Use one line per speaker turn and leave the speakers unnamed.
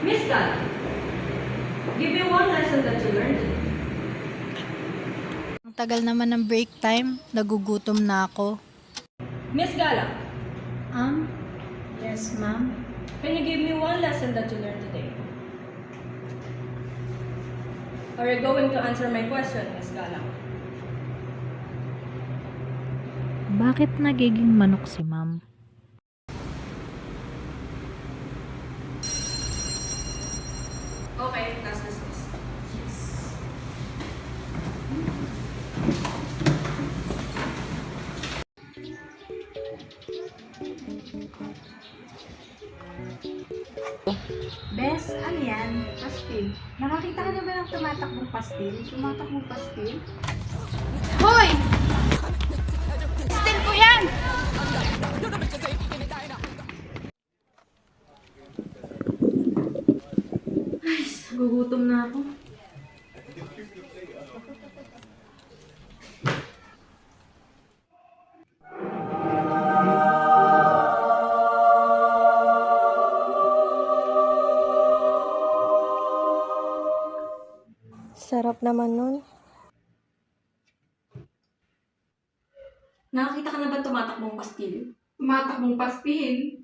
Miss Gal, give me one lesson that you learned.
Ang tagal naman ng break time, nagugutom na ako.
Miss Gala,
Yes, ma'am.
can you give me one lesson that you learned today? Are you going to answer my question, Miss Gala?
Bakit nagiging manok si ma'am?
Okay, class dismissed.
Bes, ano yan? Pastil. Nakakita ka na ba ng tumatakbong pastil? Tumatakbong pastil?
Hoy! Pastil ko yan!
Gugutom na ako.
Sarap naman nun.
Nakakita ka na ba tumatakbong pastil?
Tumatakbong pastil?